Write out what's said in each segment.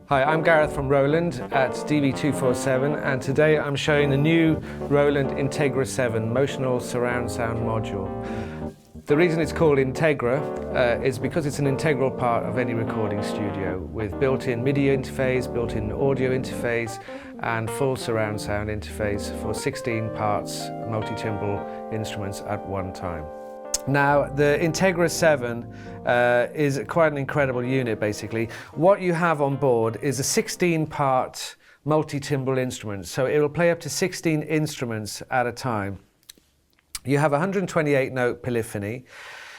Hi, I'm Gareth from Roland at DV247, and today I'm showing the new Roland Integra 7 Motional Surround Sound Module. The reason it's called Integra is because it's an integral part of any recording studio with built-in MIDI interface, built-in audio interface and full surround sound interface for 16 parts multi-timbral instruments at one time. Now, the Integra 7 is quite an incredible unit, basically. What you have on board is a 16-part multi-timbral instrument, so it will play up to 16 instruments at a time. You have 128-note polyphony.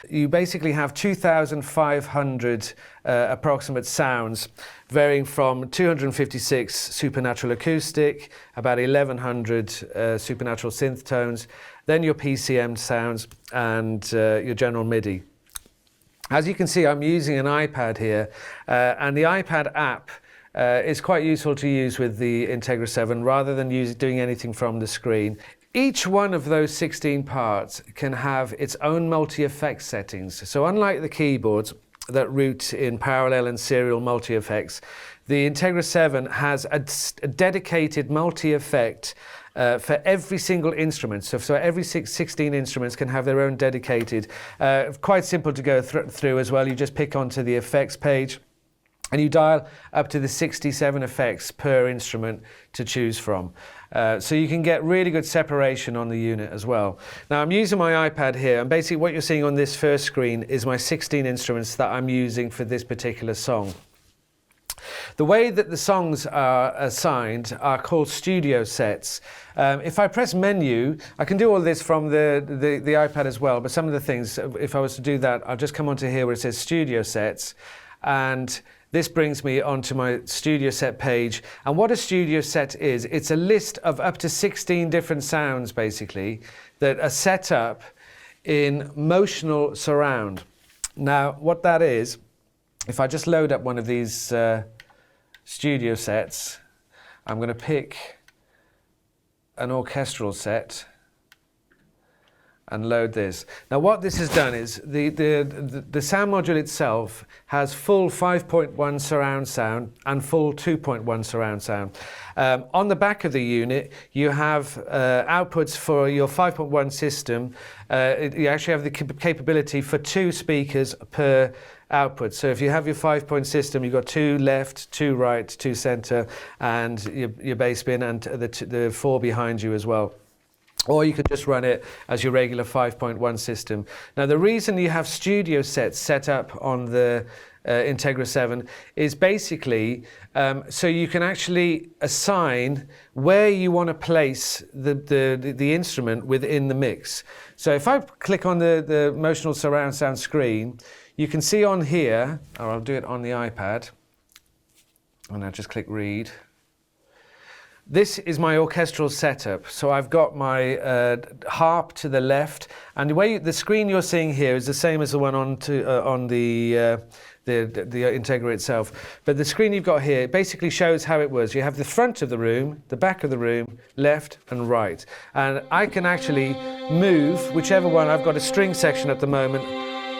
You basically have 2,500 approximate sounds, varying from 256 supernatural acoustic, about 1,100 supernatural synth tones, then your PCM sounds, and your general MIDI. As you can see, I'm using an iPad here, and the iPad app is quite useful to use with the Integra 7 rather than doing anything from the screen. Each one of those 16 parts can have its own multi-effect settings. So unlike the keyboards that route in parallel and serial multi-effects, the Integra 7 has a dedicated multi-effect for every single instrument. So every 16 instruments can have their own dedicated. Quite simple to go through as well. You just pick onto the effects page and you dial up to the 67 effects per instrument to choose from. So you can get really good separation on the unit as well. Now I'm using my iPad here, and basically what you're seeing on this first screen is my 16 instruments that I'm using for this particular song. The way that the songs are assigned are called studio sets. If I press menu, I can do all this from the iPad as well, but some of the things, if I was to do that, I'll just come onto here where it says studio sets, and this brings me onto my studio set page. And what a studio set is, it's a list of up to 16 different sounds, basically, that are set up in motional surround. Now, what that is, if I just load up one of these studio sets, I'm going to pick an orchestral set and load this. Now what this has done is the sound module itself has full 5.1 surround sound and full 2.1 surround sound. On the back of the unit you have outputs for your 5.1 system. You actually have the capability for 2 speakers per output. So if you have your 5-point system, you've got 2 left, 2 right, 2 center, and your bass bin, and the 4 behind you as well. Or you could just run it as your regular 5.1 system. Now the reason you have studio sets set up on the Integra 7 is basically so you can actually assign where you want to place the instrument within the mix. So if I click on the motional surround sound screen, you can see on here, or I'll do it on the iPad, and I'll just click read. This is my orchestral setup. So I've got my harp to the left, and the screen you're seeing here is the same as the one on the Integra itself. But the screen you've got here basically shows how it was. You have the front of the room, the back of the room, left and right. And I can actually move whichever one. I've got a string section at the moment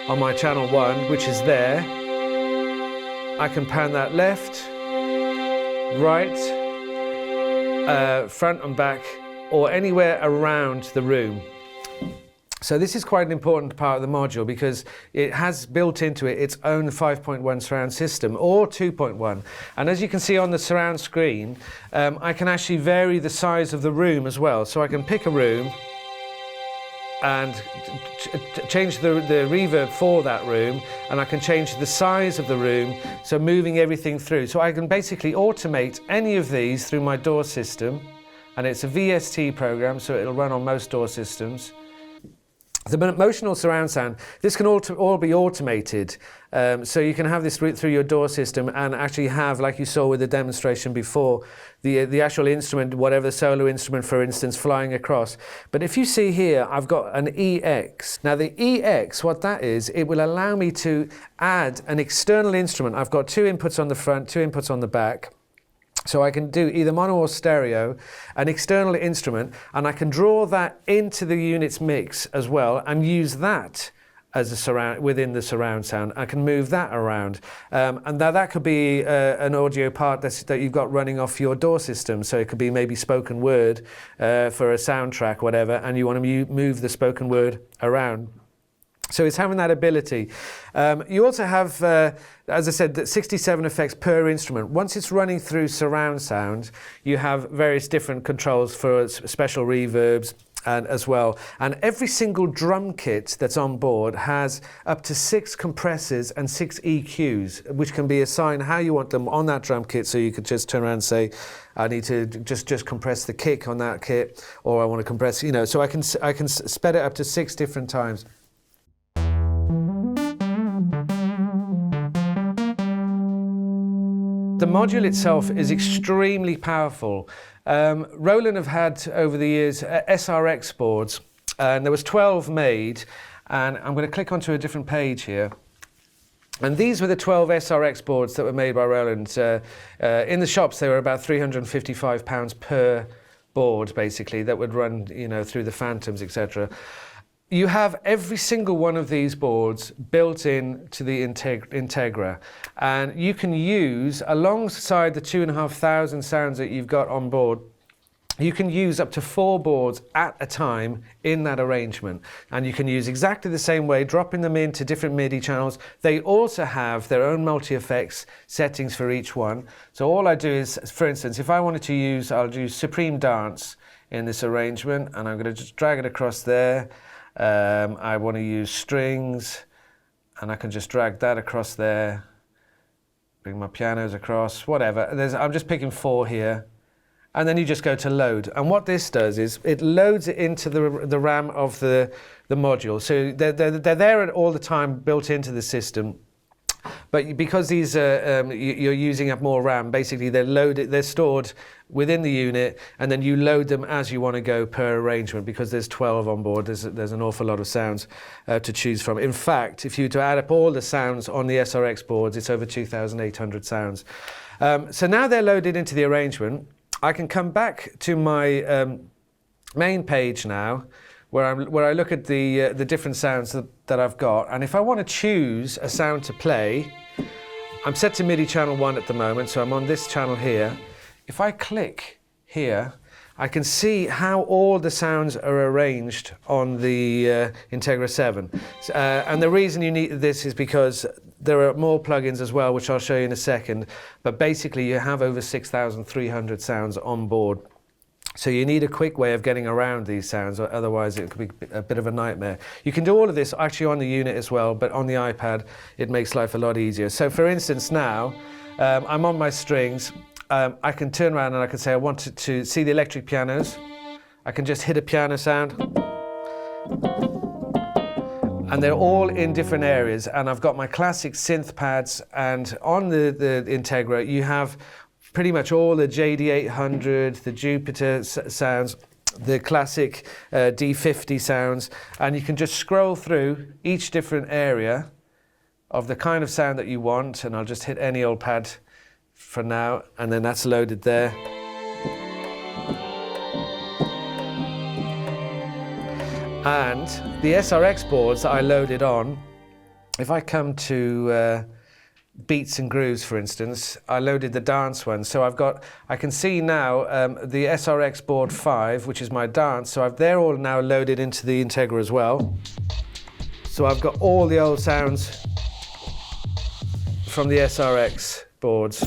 on my channel 1, which is there. I can pan that left, right, front and back, or anywhere around the room. So this is quite an important part of the module because it has built into it its own 5.1 surround system or 2.1. And as you can see on the surround screen, I can actually vary the size of the room as well. So I can pick a room and change the reverb for that room, and I can change the size of the room, so moving everything through. So I can basically automate any of these through my DAW system, and it's a VST program, so it'll run on most DAW systems. The motional surround sound, this can all be automated, so you can have this through your DAW system and actually have, like you saw with the demonstration before, the actual instrument, whatever the solo instrument for instance, flying across. But if you see here, I've got an EX. Now the EX, what that is, it will allow me to add an external instrument. I've got 2 inputs on the front, 2 inputs on the back. So I can do either mono or stereo, an external instrument, and I can draw that into the unit's mix as well and use that as a surround within the surround sound. I can move that around, and that could be an audio part that you've got running off your DAW system. So it could be maybe spoken word for a soundtrack, whatever, and you want to move the spoken word around. So it's having that ability. You also have, as I said, 67 effects per instrument. Once it's running through surround sound, you have various different controls for special reverbs and as well. And every single drum kit that's on board has up to 6 compressors and 6 EQs, which can be assigned how you want them on that drum kit. So you could just turn around and say, I need to just compress the kick on that kit, or I want to compress, you know, so I can sped it up to 6 different times. The module itself is extremely powerful. Roland have had over the years SRX boards, and there was 12 made, and I'm going to click onto a different page here. And these were the 12 SRX boards that were made by Roland. In the shops, they were about £355 per board, basically, that would run, you know, through the Phantoms, etc. You have every single one of these boards built in to the Integra, and you can use, alongside the 2,500 sounds that you've got on board, you can use up to 4 boards at a time in that arrangement. And you can use exactly the same way, dropping them into different MIDI channels. They also have their own multi-effects settings for each one. So all I do is, for instance, if I wanted to use, I'll do Supreme Dance in this arrangement, and I'm going to just drag it across there. I want to use strings, and I can just drag that across there, bring my pianos across, whatever. I'm just picking 4 here, and then you just go to load. And what this does is it loads it into the RAM of the module. So they're there all the time, built into the system. But because these you're using up more RAM, basically they're stored within the unit, and then you load them as you want to go per arrangement. Because there's 12 on board, there's an awful lot of sounds to choose from. In fact, if you were to add up all the sounds on the SRX boards, it's over 2,800 sounds. So now they're loaded into the arrangement. I can come back to my main page now, where I look at the different sounds that I've got, and if I want to choose a sound to play, I'm set to MIDI channel 1 at the moment, so I'm on this channel here. If I click here, I can see how all the sounds are arranged on the Integra 7. And the reason you need this is because there are more plugins as well, which I'll show you in a second, but basically you have over 6,300 sounds on board. So you need a quick way of getting around these sounds, or otherwise it could be a bit of a nightmare. You can do all of this actually on the unit as well, but on the iPad it makes life a lot easier. So for instance now, I'm on my strings. I can turn around and I can say I want to see the electric pianos. I can just hit a piano sound. And they're all in different areas. And I've got my classic synth pads, and on the Integra you have pretty much all the JD800, the Jupiter sounds, the classic D50 sounds, and you can just scroll through each different area of the kind of sound that you want, and I'll just hit any old pad for now, and then that's loaded there. And the SRX boards that I loaded on, if I come to Beats and Grooves, for instance, I loaded the dance one. So I can see now the SRX board 5, which is my dance. So they're all now loaded into the Integra as well. So I've got all the old sounds from the SRX boards.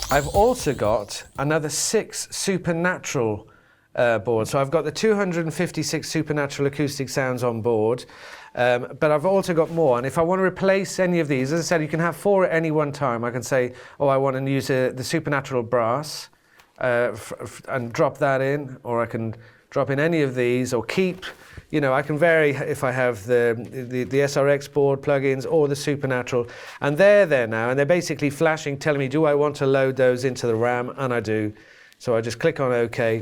I've also got another 6 Supernatural boards. So I've got the 256 Supernatural acoustic sounds on board. But I've also got more, and if I want to replace any of these, as I said, you can have 4 at any one time. I can say, oh, I want to use the Supernatural brass and drop that in, or I can drop in any of these, or keep, you know, I can vary if I have the SRX board plugins or the Supernatural, and they're there now, and they're basically flashing, telling me, do I want to load those into the RAM? And I do. So I just click on OK,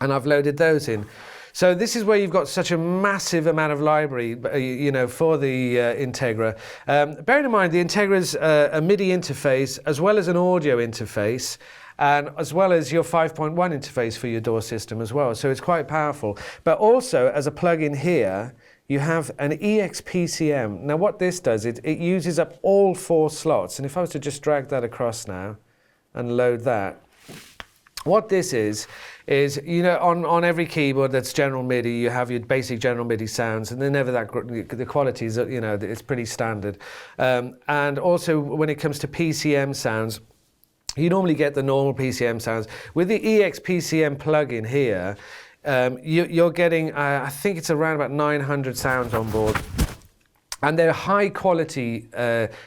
and I've loaded those in. So this is where you've got such a massive amount of library, you know, for the Integra. Bearing in mind the Integra is a MIDI interface as well as an audio interface, and as well as your 5.1 interface for your DAW system as well. So it's quite powerful. But also as a plug-in here, you have an EXPCM. Now what this does, it uses up all 4 slots. And if I was to just drag that across now and load that, what this is, you know, on every keyboard that's general MIDI, you have your basic general MIDI sounds, and they're never that the quality is, you know, it's pretty standard. And also when it comes to PCM sounds, you normally get the normal PCM sounds. With the EXPCM plugin here, you're getting, I think it's around about 900 sounds on board. And they're high quality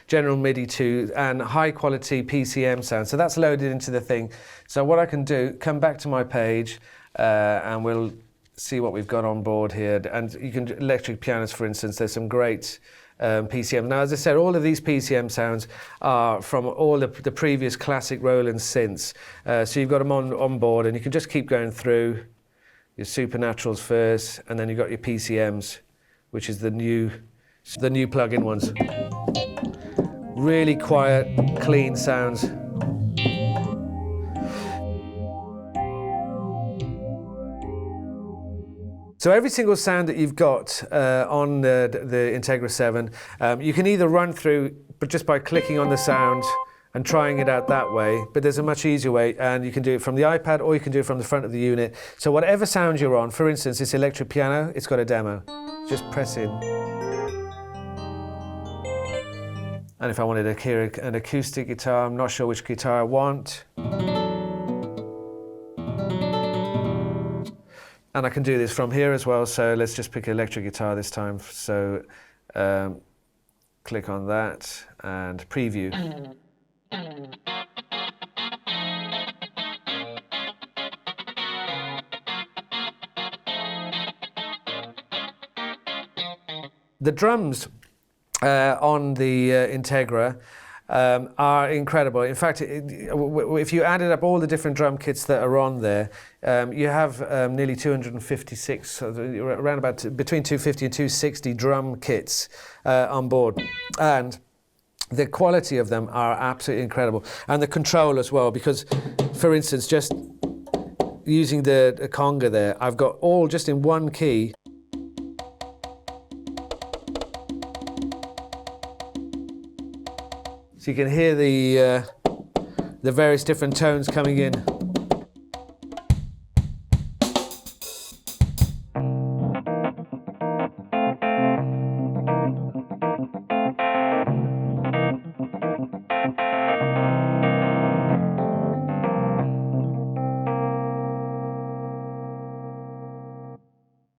general MIDI too, and high quality PCM sounds. So that's loaded into the thing. So what I can do, come back to my page, and we'll see what we've got on board here. And you can, electric pianos, for instance, there's some great PCM. Now, as I said, all of these PCM sounds are from all the previous classic Roland synths. So you've got them on board, and you can just keep going through your supernaturals first, and then you've got your PCMs, which is the new plug-in ones. Really quiet, clean sounds. So every single sound that you've got on the Integra 7, you can either run through, but just by clicking on the sound and trying it out that way, but there's a much easier way, and you can do it from the iPad or you can do it from the front of the unit. So whatever sound you're on, for instance, this electric piano, it's got a demo. Just press in. And if I wanted to hear an acoustic guitar, I'm not sure which guitar I want. And I can do this from here as well, so let's just pick an electric guitar this time. So click on that and preview. The drums on the Integra are incredible. In fact, if you added up all the different drum kits that are on there, you have nearly 256, around about between 250 and 260 drum kits on board. And the quality of them are absolutely incredible. And the control as well, because, for instance, just using the conga there, I've got all just in one key. So you can hear the various different tones coming in.